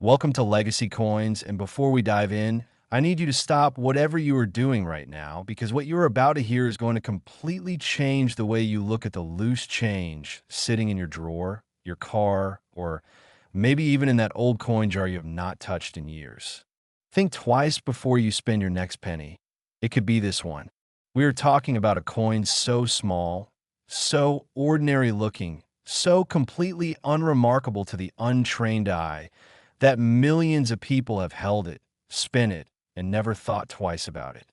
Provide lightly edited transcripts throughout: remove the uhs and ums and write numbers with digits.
Welcome to Legacy Coins, and before we dive in, I need you to stop whatever you are doing right now because what you're about to hear is going to completely change the way you look at the loose change sitting in your drawer, your car, or maybe even in that old coin jar you have not touched in years. Think twice before you spend your next penny. It could be this one. We are talking about a coin so small, so ordinary looking, so completely unremarkable to the untrained eye that millions of people have held it, spin it, and never thought twice about it.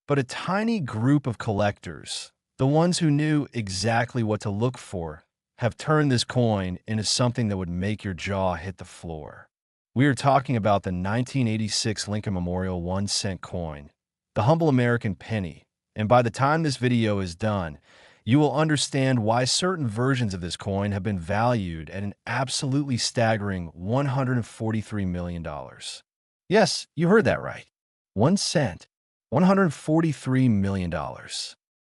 But a tiny group of collectors, the ones who knew exactly what to look for, have turned this coin into something that would make your jaw hit the floor. We are talking about the 1986 Lincoln Memorial 1-cent coin, the humble American penny, and by the time this video is done, you will understand why certain versions of this coin have been valued at an absolutely staggering $143 million. Yes, you heard that right. 1 cent, $143 million.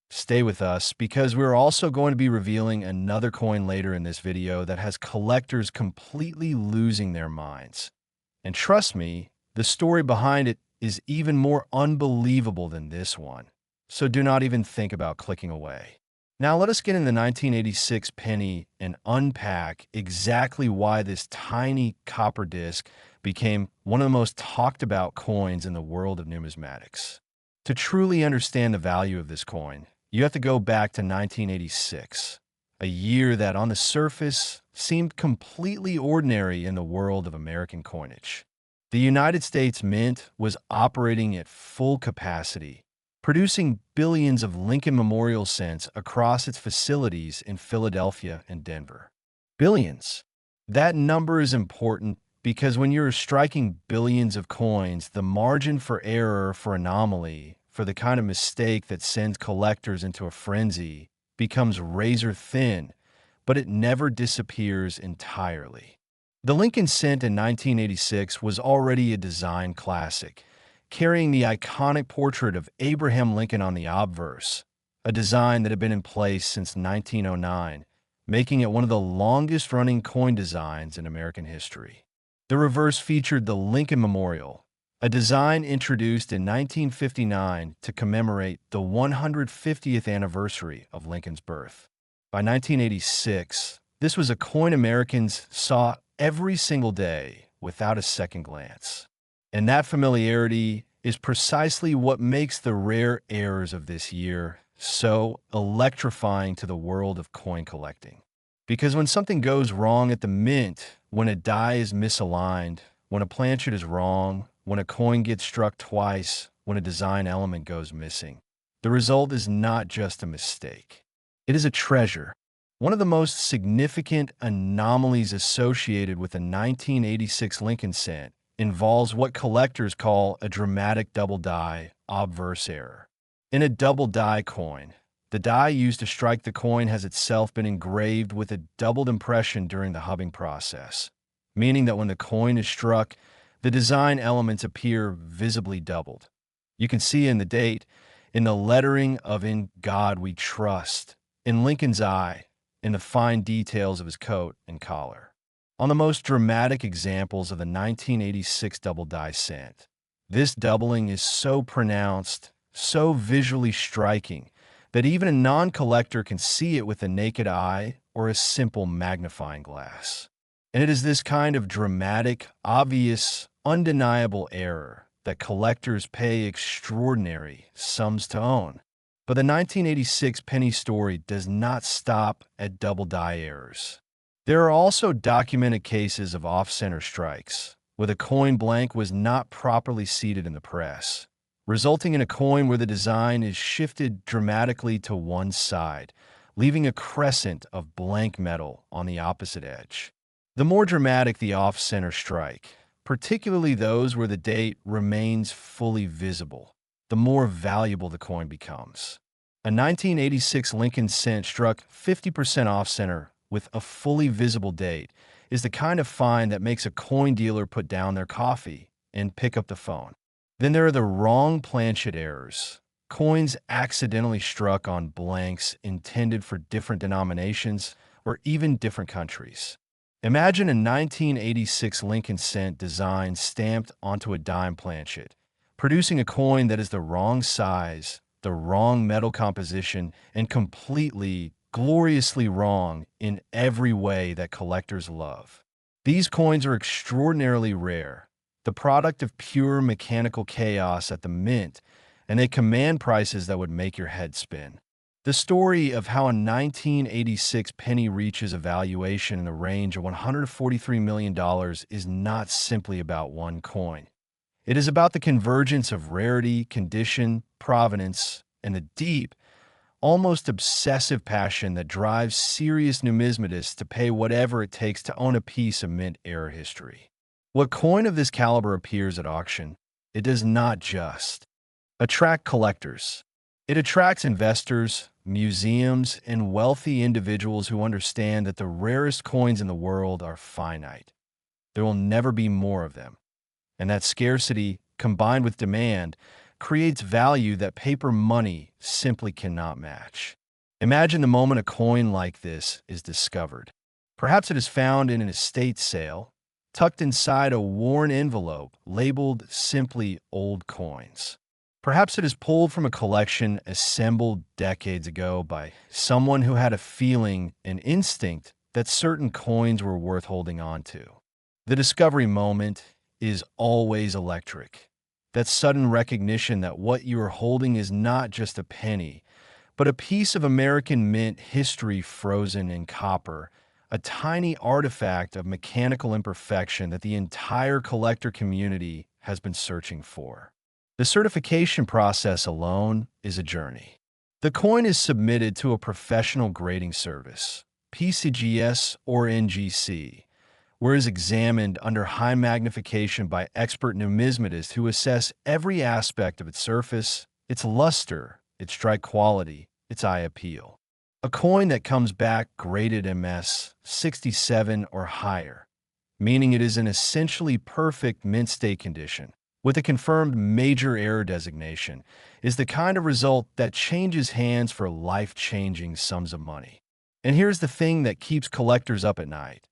Stay with us because we're also going to be revealing another coin later in this video that has collectors completely losing their minds. And trust me, the story behind it is even more unbelievable than this one. So do not even think about clicking away. Now let us get in the 1986 penny and unpack exactly why this tiny copper disc became one of the most talked about coins in the world of numismatics. To truly understand the value of this coin, you have to go back to 1986, a year that on the surface seemed completely ordinary in the world of American coinage. The United States Mint was operating at full capacity, producing billions of Lincoln Memorial cents across its facilities in Philadelphia and Denver. Billions. That number is important because when you're striking billions of coins, the margin for error, for anomaly, for the kind of mistake that sends collectors into a frenzy becomes razor thin, but it never disappears entirely. The Lincoln cent in 1986 was already a design classic, carrying the iconic portrait of Abraham Lincoln on the obverse, a design that had been in place since 1909, making it one of the longest-running coin designs in American history. The reverse featured the Lincoln Memorial, a design introduced in 1959 to commemorate the 150th anniversary of Lincoln's birth. By 1986, this was a coin Americans saw every single day without a second glance. And that familiarity is precisely what makes the rare errors of this year so electrifying to the world of coin collecting. Because when something goes wrong at the mint, when a die is misaligned, when a planchet is wrong, when a coin gets struck twice, when a design element goes missing, the result is not just a mistake. It is a treasure. One of the most significant anomalies associated with the 1986 Lincoln cent involves what collectors call a dramatic double die obverse error. In a double die coin, the die used to strike the coin has itself been engraved with a doubled impression during the hubbing process, meaning that when the coin is struck, the design elements appear visibly doubled. You can see in the date, in the lettering of "In God We Trust," in Lincoln's eye, in the fine details of his coat and collar. On the most dramatic examples of the 1986 double die cent, this doubling is so pronounced, so visually striking, that even a non-collector can see it with the naked eye or a simple magnifying glass. And it is this kind of dramatic, obvious, undeniable error that collectors pay extraordinary sums to own. But the 1986 penny story does not stop at double die errors. There are also documented cases of off-center strikes, where the coin blank was not properly seated in the press, resulting in a coin where the design is shifted dramatically to one side, leaving a crescent of blank metal on the opposite edge. The more dramatic the off-center strike, particularly those where the date remains fully visible, the more valuable the coin becomes. A 1986 Lincoln cent struck 50% off-center with a fully visible date is the kind of find that makes a coin dealer put down their coffee and pick up the phone. Then there are the wrong planchet errors, coins accidentally struck on blanks intended for different denominations or even different countries. Imagine a 1986 Lincoln cent design stamped onto a dime planchet, producing a coin that is the wrong size, the wrong metal composition, and completely, gloriously wrong in every way that collectors love. These coins are extraordinarily rare, the product of pure mechanical chaos at the mint, and they command prices that would make your head spin. The story of how a 1986 penny reaches a valuation in the range of $143 million is not simply about one coin. It is about the convergence of rarity, condition, provenance, and the deep, almost obsessive passion that drives serious numismatists to pay whatever it takes to own a piece of mint-era history. What coin of this caliber appears at auction, it does not just attract collectors. It attracts investors, museums, and wealthy individuals who understand that the rarest coins in the world are finite. There will never be more of them. And that scarcity, combined with demand, creates value that paper money simply cannot match. Imagine the moment a coin like this is discovered. Perhaps it is found in an estate sale, tucked inside a worn envelope labeled simply old coins. Perhaps it is pulled from a collection assembled decades ago by someone who had a feeling, an instinct, that certain coins were worth holding on to. The discovery moment is always electric. That sudden recognition that what you are holding is not just a penny, but a piece of American mint history frozen in copper, a tiny artifact of mechanical imperfection that the entire collector community has been searching for. The certification process alone is a journey. The coin is submitted to a professional grading service, PCGS or NGC, where it is examined under high magnification by expert numismatists who assess every aspect of its surface, its luster, its strike quality, its eye appeal. A coin that comes back graded MS 67 or higher, meaning it is in essentially perfect mint state condition, with a confirmed major error designation, is the kind of result that changes hands for life-changing sums of money. And here's the thing that keeps collectors up at night.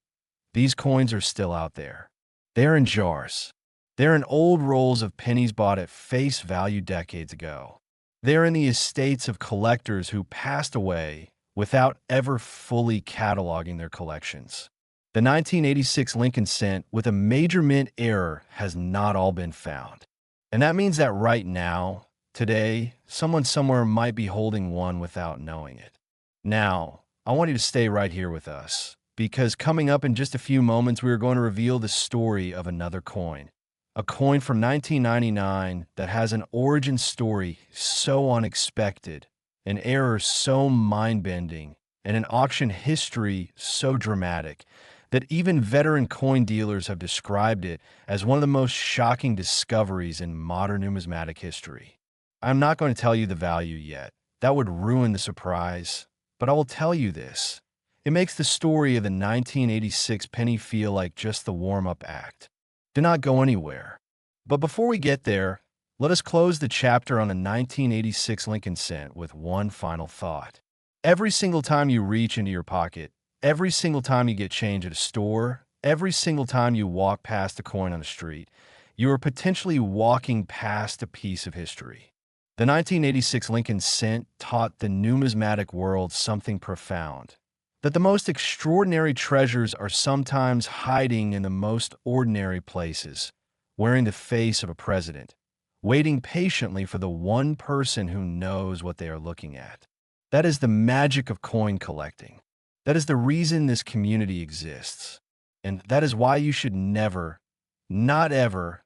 These coins are still out there. They're in jars. They're in old rolls of pennies bought at face value decades ago. They're in the estates of collectors who passed away without ever fully cataloging their collections. The 1986 Lincoln cent with a major mint error has not all been found. And that means that right now, today, someone somewhere might be holding one without knowing it. Now, I want you to stay right here with us, because coming up in just a few moments, we are going to reveal the story of another coin. A coin from 1999 that has an origin story so unexpected, an error so mind-bending, and an auction history so dramatic that even veteran coin dealers have described it as one of the most shocking discoveries in modern numismatic history. I'm not going to tell you the value yet. That would ruin the surprise. But I will tell you this. It makes the story of the 1986 penny feel like just the warm-up act. Do not go anywhere. But before we get there, let us close the chapter on the 1986 Lincoln cent with one final thought. Every single time you reach into your pocket, every single time you get change at a store, every single time you walk past a coin on the street, you are potentially walking past a piece of history. The 1986 Lincoln cent taught the numismatic world something profound, that the most extraordinary treasures are sometimes hiding in the most ordinary places, wearing the face of a president, waiting patiently for the one person who knows what they are looking at. That is the magic of coin collecting. That is the reason this community exists. And that is why you should never, not ever,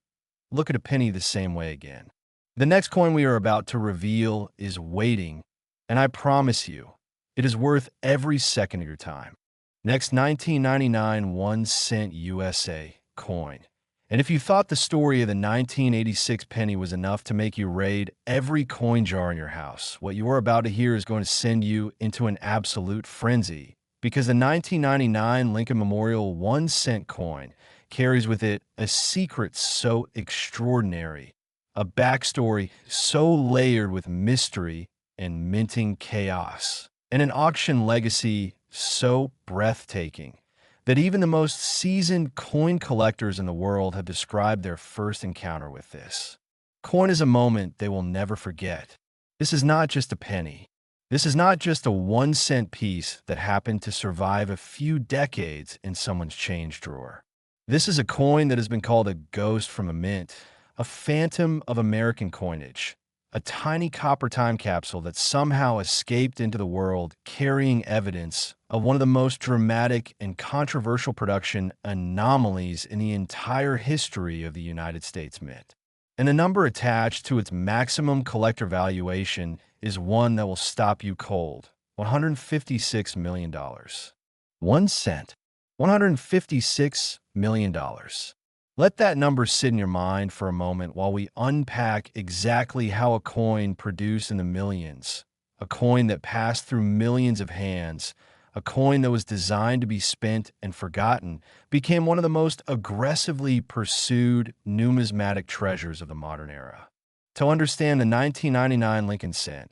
look at a penny the same way again. The next coin we are about to reveal is waiting, and I promise you, it is worth every second of your time. Next, 1999 1 cent USA coin. And if you thought the story of the 1986 penny was enough to make you raid every coin jar in your house, what you are about to hear is going to send you into an absolute frenzy. Because the 1999 Lincoln Memorial 1 cent coin carries with it a secret so extraordinary, a backstory so layered with mystery and minting chaos, and an auction legacy so breathtaking that even the most seasoned coin collectors in the world have described their first encounter with this. Coin is a moment they will never forget. This is not just a penny. This is not just a 1-cent piece that happened to survive a few decades in someone's change drawer. This is a coin that has been called a ghost from a mint, a phantom of American coinage, a tiny copper time capsule that somehow escaped into the world carrying evidence of one of the most dramatic and controversial production anomalies in the entire history of the United States Mint. And the number attached to its maximum collector valuation is one that will stop you cold: $156 million. 1 cent. $156 million. Let that number sit in your mind for a moment while we unpack exactly how a coin produced in the millions, a coin that passed through millions of hands, a coin that was designed to be spent and forgotten, became one of the most aggressively pursued numismatic treasures of the modern era. To understand the 1999 Lincoln cent,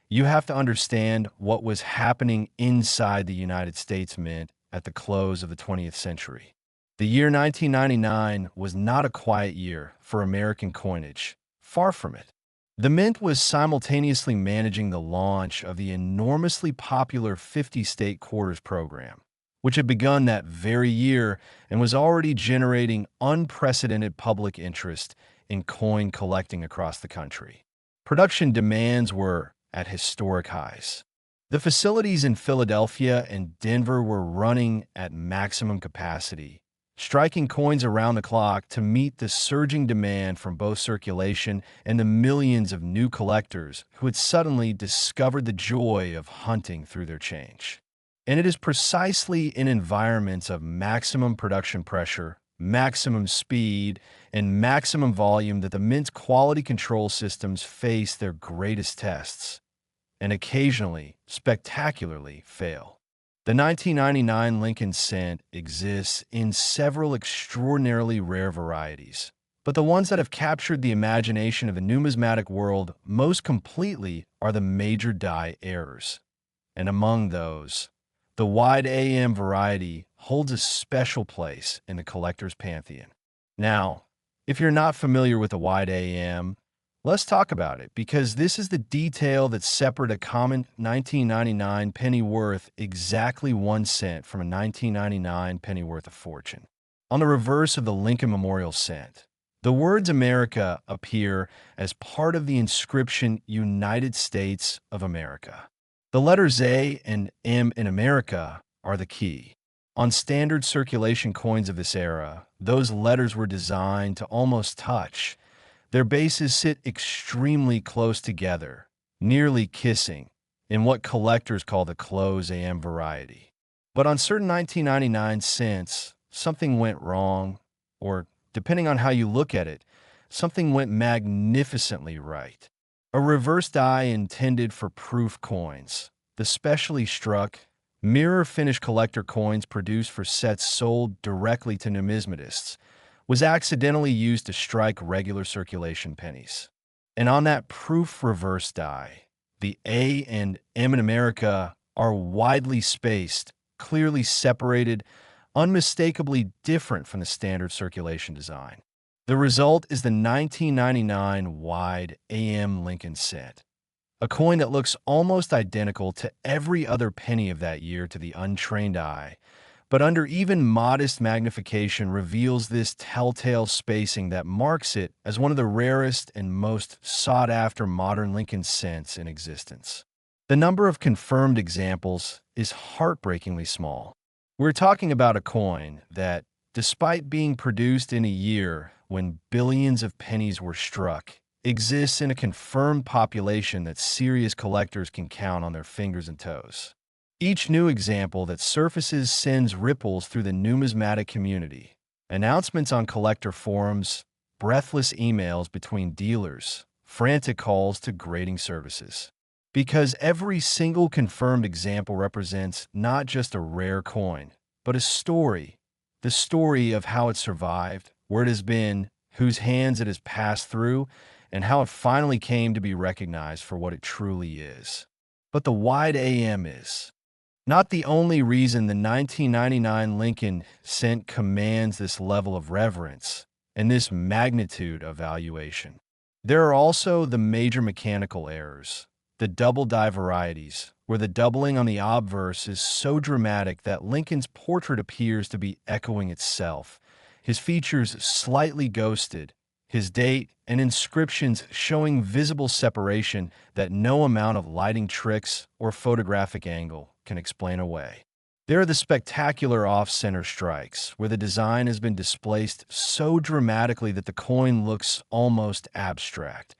you have to understand what was happening inside the United States Mint at the close of the 20th century. The year 1999 was not a quiet year for American coinage. Far from it. The Mint was simultaneously managing the launch of the enormously popular 50-state quarters program, which had begun that very year and was already generating unprecedented public interest in coin collecting across the country. Production demands were at historic highs. The facilities in Philadelphia and Denver were running at maximum capacity, striking coins around the clock to meet the surging demand from both circulation and the millions of new collectors who had suddenly discovered the joy of hunting through their change. And it is precisely in environments of maximum production pressure, maximum speed, and maximum volume that the Mint's quality control systems face their greatest tests, and occasionally, spectacularly, fail. The 1999 Lincoln cent exists in several extraordinarily rare varieties, but the ones that have captured the imagination of the numismatic world most completely are the major die errors. And among those, the wide AM variety holds a special place in the collector's pantheon. Now, if you're not familiar with the wide AM, let's talk about it, because this is the detail that separated a common 1999 penny worth exactly 1 cent from a 1999 penny worth of fortune. On the reverse of the Lincoln Memorial cent, the words America appear as part of the inscription United States of America. The letters A and M in America are the key. On standard circulation coins of this era, those letters were designed to almost touch. Their bases sit extremely close together, nearly kissing, in what collectors call the close AM variety. But on certain 1999 cents, something went wrong, or, depending on how you look at it, something went magnificently right. A reverse die intended for proof coins, the specially struck, mirror-finished collector coins produced for sets sold directly to numismatists, was accidentally used to strike regular circulation pennies. And on that proof reverse die, the A and M in America are widely spaced, clearly separated, unmistakably different from the standard circulation design. The result is the 1999 wide AM Lincoln cent, a coin that looks almost identical to every other penny of that year to the untrained eye, but under even modest magnification reveals this telltale spacing that marks it as one of the rarest and most sought-after modern Lincoln cents in existence. The number of confirmed examples is heartbreakingly small. We're talking about a coin that, despite being produced in a year when billions of pennies were struck, exists in a confirmed population that serious collectors can count on their fingers and toes. Each new example that surfaces sends ripples through the numismatic community, announcements on collector forums, breathless emails between dealers, frantic calls to grading services. Because every single confirmed example represents not just a rare coin, but a story, the story of how it survived, where it has been, whose hands it has passed through, and how it finally came to be recognized for what it truly is. But the wide AM is. Not the only reason the 1999 Lincoln cent commands this level of reverence and this magnitude of valuation. There are also the major mechanical errors, the double die varieties, where the doubling on the obverse is so dramatic that Lincoln's portrait appears to be echoing itself, his features slightly ghosted, his date and inscriptions showing visible separation that no amount of lighting tricks or photographic angle can explain away. There are the spectacular off-center strikes, where the design has been displaced so dramatically that the coin looks almost abstract.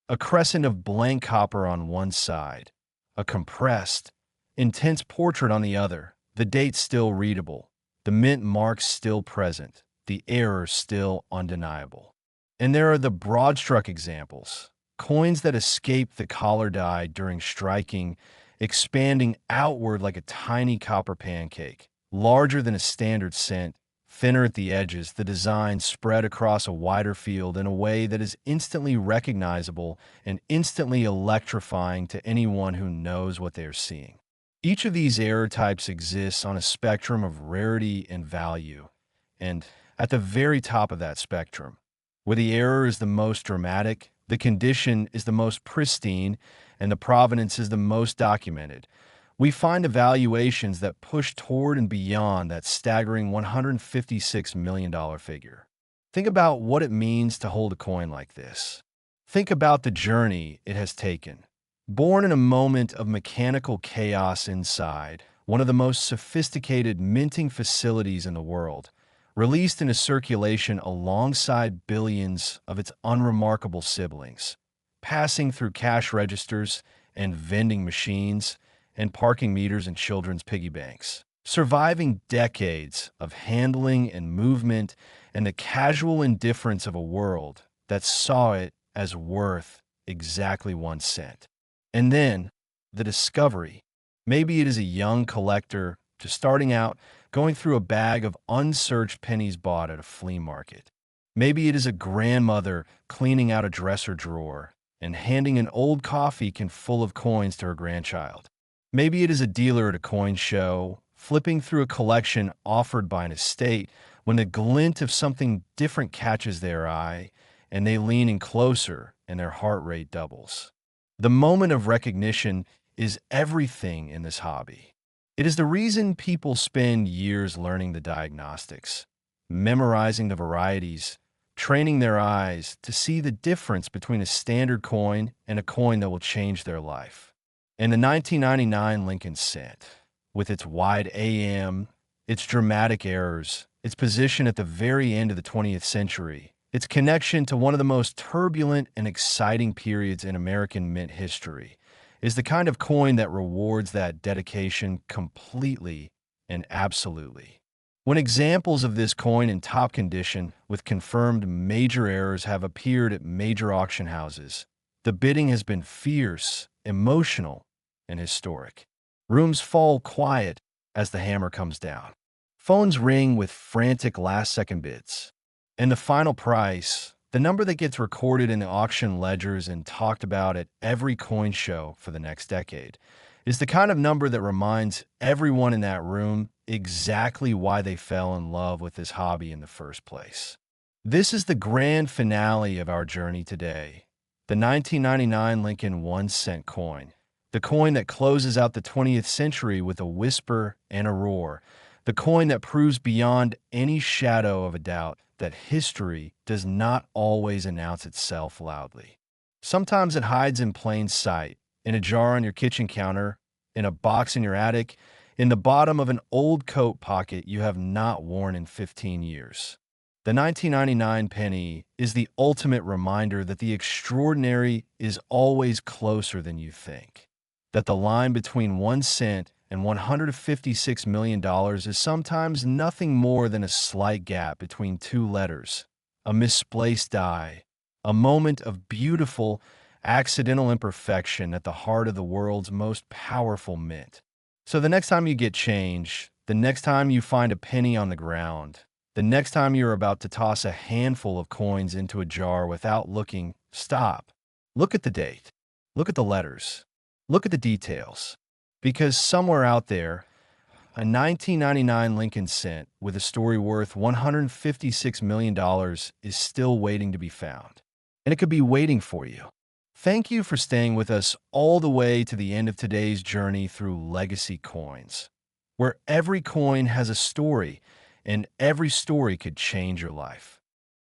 A crescent of blank copper on one side, a compressed, intense portrait on the other, the date still readable, the mint marks still present, the error still undeniable. And there are the broad-struck examples, coins that escape the collar die during striking, expanding outward like a tiny copper pancake, larger than a standard cent, thinner at the edges, the design spread across a wider field in a way that is instantly recognizable and instantly electrifying to anyone who knows what they are seeing. Each of these error types exists on a spectrum of rarity and value, and at the very top of that spectrum, where the error is the most dramatic, the condition is the most pristine, and the provenance is the most documented, we find evaluations that push toward and beyond that staggering $156 million figure. Think about what it means to hold a coin like this. Think about the journey it has taken. Born in a moment of mechanical chaos inside one of the most sophisticated minting facilities in the world, released into circulation alongside billions of its unremarkable siblings, passing through cash registers and vending machines and parking meters and children's piggy banks, surviving decades of handling and movement and the casual indifference of a world that saw it as worth exactly 1 cent. And then, the discovery. Maybe it is a young collector just starting out, going through a bag of unsearched pennies bought at a flea market. Maybe it is a grandmother cleaning out a dresser drawer and handing an old coffee can full of coins to her grandchild. Maybe it is a dealer at a coin show, flipping through a collection offered by an estate when a glint of something different catches their eye and they lean in closer and their heart rate doubles. The moment of recognition is everything in this hobby. It is the reason people spend years learning the diagnostics, memorizing the varieties, training their eyes to see the difference between a standard coin and a coin that will change their life. And the 1999 Lincoln cent, with its wide AM, its dramatic errors, its position at the very end of the 20th century, its connection to one of the most turbulent and exciting periods in American mint history, is the kind of coin that rewards that dedication completely and absolutely. When examples of this coin in top condition with confirmed major errors have appeared at major auction houses, the bidding has been fierce, emotional, and historic. Rooms fall quiet as the hammer comes down. Phones ring with frantic last-second bids. And the final price, the number that gets recorded in the auction ledgers and talked about at every coin show for the next decade, is the kind of number that reminds everyone in that room exactly why they fell in love with this hobby in the first place. This is the grand finale of our journey today, the 1999 Lincoln 1 cent coin, the coin that closes out the 20th century with a whisper and a roar, the coin that proves beyond any shadow of a doubt that history does not always announce itself loudly. Sometimes it hides in plain sight, in a jar on your kitchen counter, in a box in your attic, in the bottom of an old coat pocket you have not worn in 15 years. The 1999 penny is the ultimate reminder that the extraordinary is always closer than you think, that the line between 1 cent and $156 million is sometimes nothing more than a slight gap between two letters, a misplaced die, a moment of beautiful, accidental imperfection at the heart of the world's most powerful mint. So the next time you get change, the next time you find a penny on the ground, the next time you're about to toss a handful of coins into a jar without looking, stop. Look at the date. Look at the letters. Look at the details. Because somewhere out there, A 1999 Lincoln cent with a story worth $156 million is still waiting to be found. And it could be waiting for you. Thank you for staying with us all the way to the end of today's journey through legacy coins, where every coin has a story and every story could change your life.